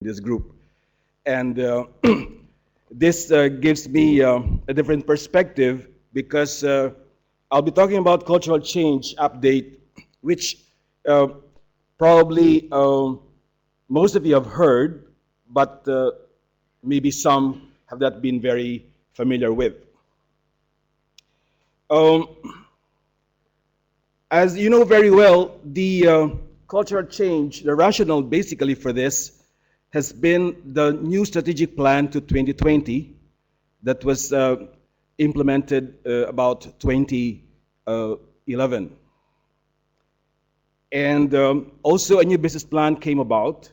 this group. And this gives me a different perspective because I'll be talking about cultural change update, which uh, probably most of you have heard, but maybe some have not been very familiar with. Um, as you know very well, the cultural change, the rationale basically for this has been the new strategic plan to 2020 that was implemented about 2011. And also a new business plan came about.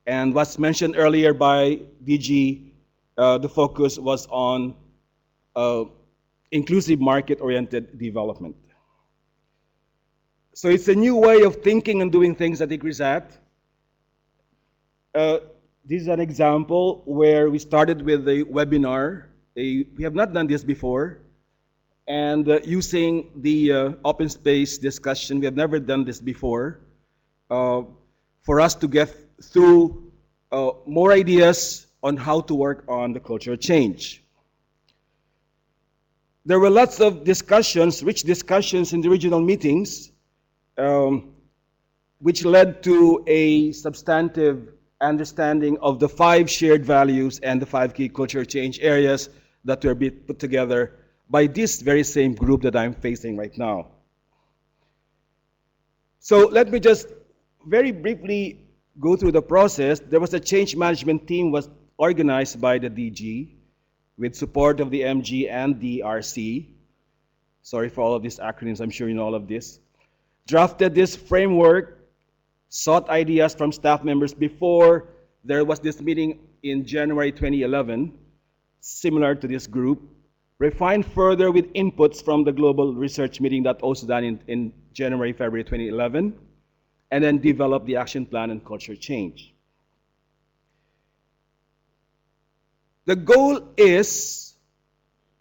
And what's mentioned earlier by DG, the focus was on inclusive market-oriented development. So it's a new way of thinking and doing things at ICRISAT. This is an example where we started with a webinar. We have not done this before. And using the open space discussion, we have never done this before, for us to get through more ideas on how to work on the cultural change. There were lots of discussions, rich discussions in the regional meetings, which led to a substantive understanding of the 5 shared values and the 5 key culture change areas that were put together by this very same group that I'm facing right now. So let me just very briefly go through the process. There was a change management team was organized by the DG with support of the MG and the RC. Sorry for all of these acronyms, I'm sure you know all of this. Drafted this framework, sought ideas from staff members before there was this meeting in January 2011, similar to this group, refined further with inputs from the global research meeting that also done in January, February 2011, and then developed the action plan and culture change. The goal is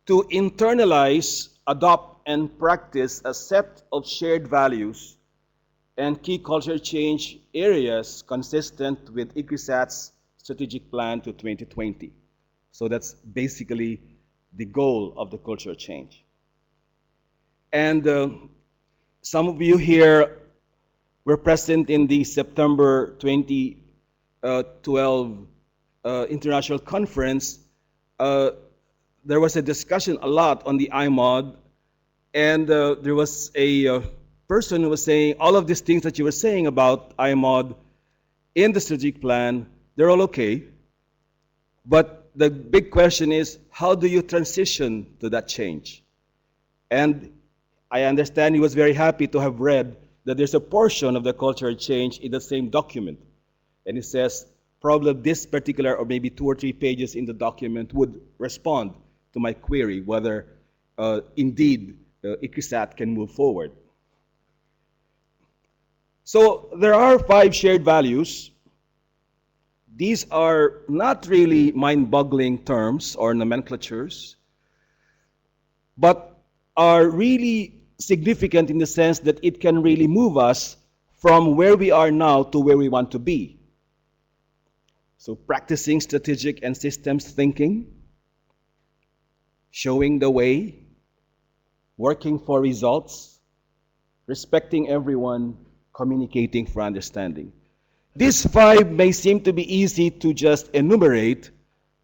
to internalize, adopt, and practice a set of shared values and key culture change areas consistent with ICRISAT's strategic plan to 2020. So that's basically the goal of the cultural change. And some of you here were present in the September 2012 international conference. There was a discussion a lot on the IMOD, and there was a person who was saying all of these things that you were saying about IMOD in the strategic plan, they're all okay. But the big question is, how do you transition to that change? And I understand he was very happy to have read that there's a portion of the cultural change in the same document. And it says, probably this particular, or maybe 2 or 3 pages in the document would respond to my query whether indeed ICRISAT can move forward. So there are 5 shared values. These are not really mind-boggling terms or nomenclatures, but are really significant in the sense that it can really move us from where we are now to where we want to be. So practicing strategic and systems thinking, showing the way, working for results, respecting everyone, communicating for understanding. These 5 may seem to be easy to just enumerate,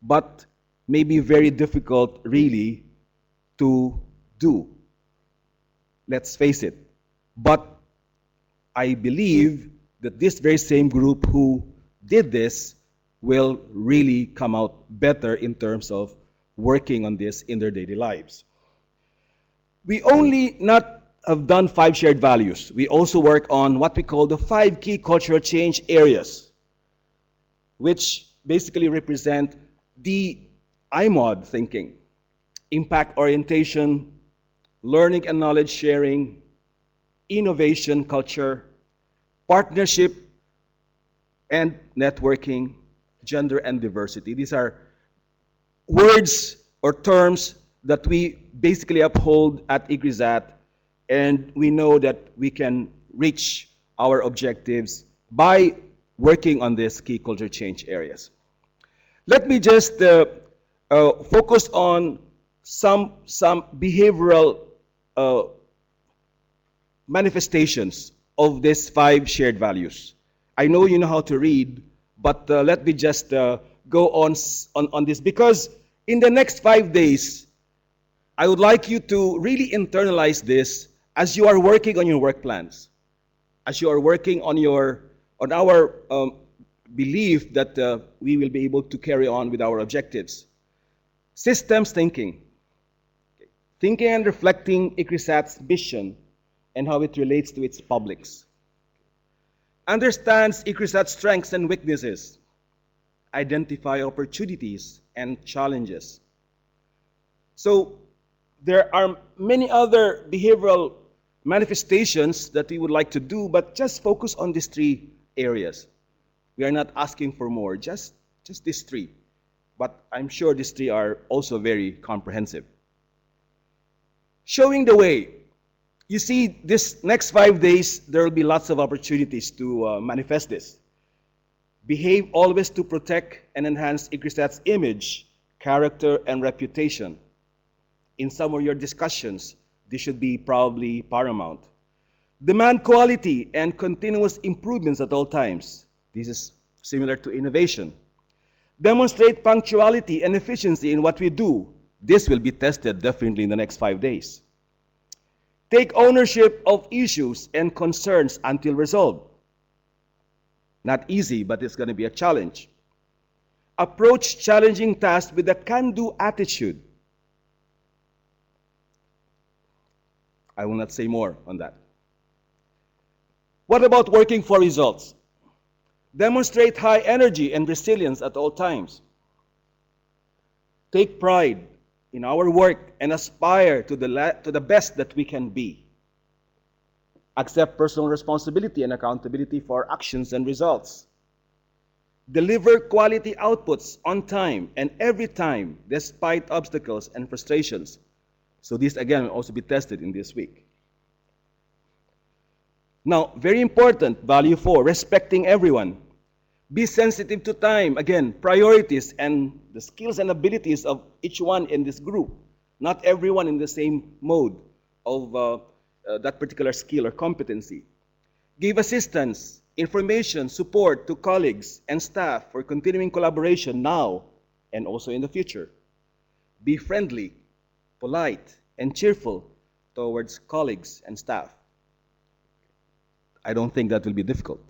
but may be very difficult really to do. Let's face it. But I believe that this very same group who did this will really come out better in terms of working on this in their daily lives. We only not have done 5 shared values. We also work on what we call the 5 key cultural change areas, which basically represent the IMOD thinking: impact orientation, learning and knowledge sharing, innovation culture, partnership and networking, gender and diversity. These are words or terms that we basically uphold at ICRISAT, and we know that we can reach our objectives by working on these key culture change areas. Let me just focus on some behavioral manifestations of these 5 shared values. I know you know how to read, but let me just go on this, because in the next 5 days, I would like you to really internalize this as you are working on your work plans, as you are working on our belief that we will be able to carry on with our objectives. Systems thinking. Thinking and reflecting ICRISAT's vision and how it relates to its publics. Understands ICRISAT's strengths and weaknesses. Identify opportunities and challenges. So there are many other behavioral manifestations that we would like to do, but just focus on these 3 areas. We are not asking for more, just these 3. But I'm sure these 3 are also very comprehensive. Showing the way. You see, this next 5 days, there will be lots of opportunities to manifest this. Behave always to protect and enhance ICRISAT's image, character, and reputation. In some of your discussions, this should be probably paramount. Demand quality and continuous improvements at all times. This is similar to innovation. Demonstrate punctuality and efficiency in what we do. This will be tested definitely in the next 5 days. Take ownership of issues and concerns until resolved. Not easy, but it's going to be a challenge. Approach challenging tasks with a can-do attitude. I will not say more on that. What about working for results? Demonstrate high energy and resilience at all times. Take pride in our work and aspire to the best that we can be. Accept personal responsibility and accountability for actions and results. Deliver quality outputs on time and every time, despite obstacles and frustrations. So this again will also be tested in this week. Now, very important, value 4, respecting everyone. Be sensitive to time, again, priorities and the skills and abilities of each one in this group. Not everyone in the same mode of that particular skill or competency. Give assistance, information, support to colleagues and staff for continuing collaboration now and also in the future. Be friendly, polite, and cheerful towards colleagues and staff. I don't think that will be difficult.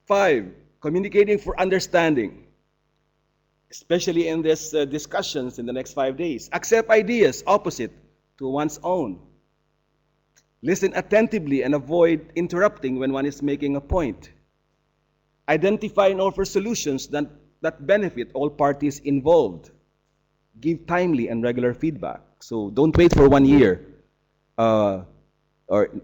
5, communicating for understanding, especially in these discussions in the next 5 days. Accept ideas opposite to one's own. Listen attentively and avoid interrupting when one is making a point. Identify and offer solutions that benefit all parties involved. Give timely and regular feedback. So don't wait for 1 year or in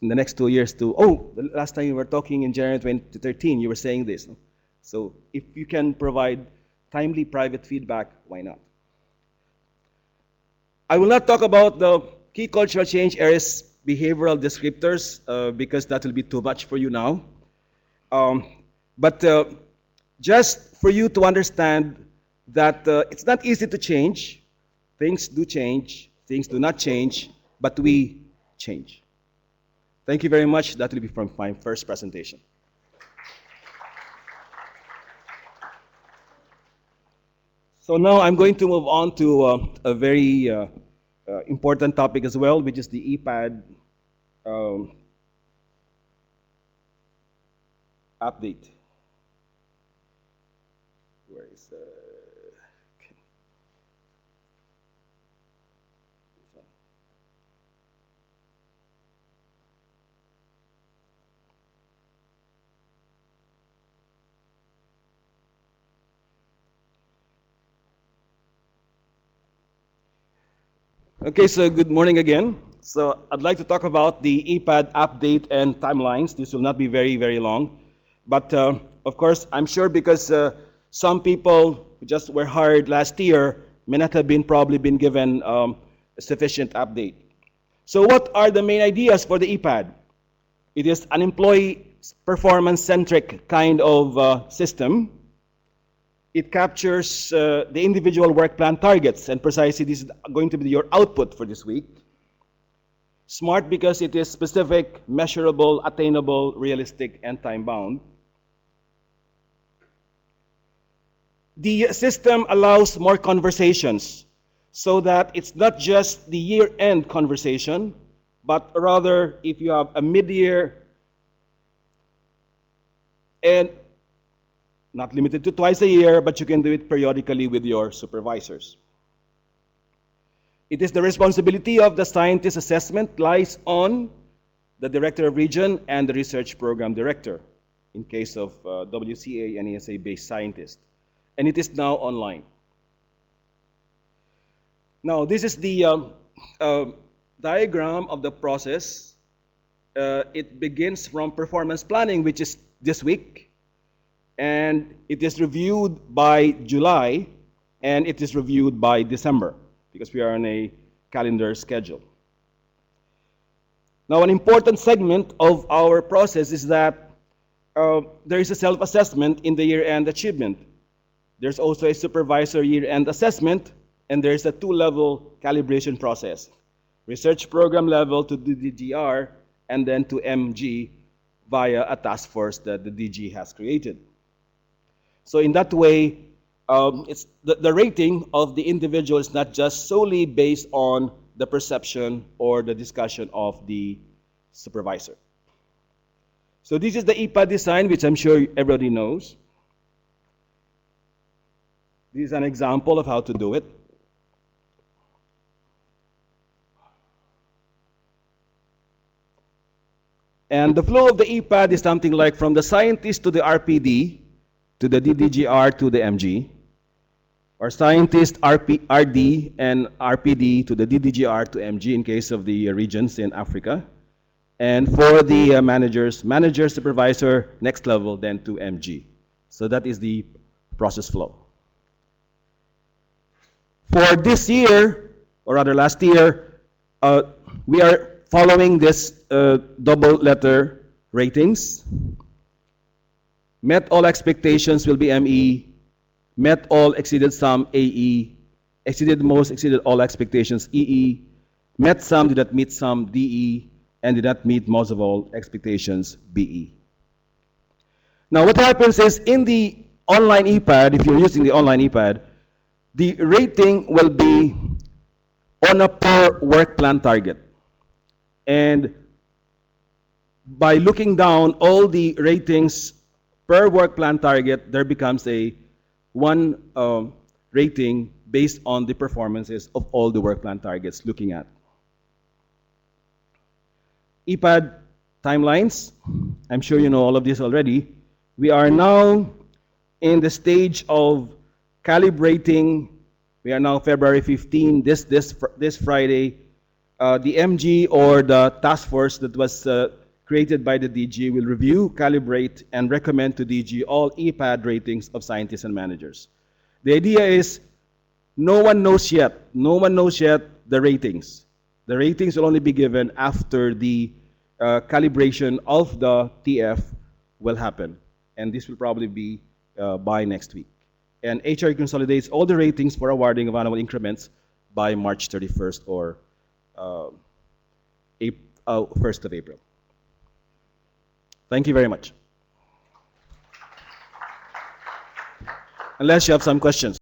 the next 2 years to, the last time you were talking in January 2013, you were saying this. So if you can provide timely private feedback, why not? I will not talk about the key cultural change areas behavioral descriptors because that will be too much for you now. But just for you to understand that it's not easy to change. Things do change, things do not change, but we change. Thank you very much. That will be from my first presentation. So now I'm going to move on to a very important topic as well, which is the EPAD update. Where is Okay, so good morning again. So I'd like to talk about the EPAD update and timelines. This will not be very, very long. But of course, I'm sure because some people who just were hired last year may not have probably been given a sufficient update. So what are the main ideas for the EPAD? It is an employee performance-centric kind of system. It captures the individual work plan targets, and precisely this is going to be your output for this week. Smart because it is specific, measurable, attainable, realistic, and time-bound. The system allows more conversations so that it's not just the year-end conversation, but rather if you have a mid-year and not limited to twice a year, but you can do it periodically with your supervisors. It is the responsibility of the scientist assessment lies on the Director of Region and the Research Program Director in case of WCA and ESA-based scientists. And it is now online. Now, this is the diagram of the process. It begins from performance planning, which is this week, and it is reviewed by July, and it is reviewed by December, because we are on a calendar schedule. Now, an important segment of our process is that there is a self-assessment in the year-end achievement. There's also a supervisor year-end assessment, and there's a two-level calibration process. Research program level to the DGR, and then to MG via a task force that the DG has created. So in that way, it's the rating of the individual is not just solely based on the perception or the discussion of the supervisor. So this is the EPAD design, which I'm sure everybody knows. This is an example of how to do it. And the flow of the EPAD is something like from the scientist to the RPD, to the DDGR to the MG, or scientist, RD, and RPD to the DDGR to MG in case of the regions in Africa. And for the managers, manager, supervisor, next level, then to MG. So that is the process flow. For this year, or rather last year, we are following this double letter ratings. Met all expectations will be ME. Met all, exceeded some, AE. Exceeded most, exceeded all expectations, EE. Met some, did not meet some, DE. And did not meet most of all expectations, BE. Now what happens is in the online EPAD, if you're using the online EPAD, the rating will be on a per work plan target. And by looking down all the ratings per work plan target, there becomes a one rating based on the performances of all the work plan targets looking at. EPAD timelines, I'm sure you know all of this already. We are now in the stage of calibrating. We are now February 15, this Friday. The MG or the task force that was created by the DG will review, calibrate, and recommend to DG all EPAD ratings of scientists and managers. The idea is no one knows yet the ratings. The ratings will only be given after the calibration of the TF will happen. And this will probably be by next week. And HR consolidates all the ratings for awarding of annual increments by March 31st or 1st of April. Thank you very much. Unless you have some questions.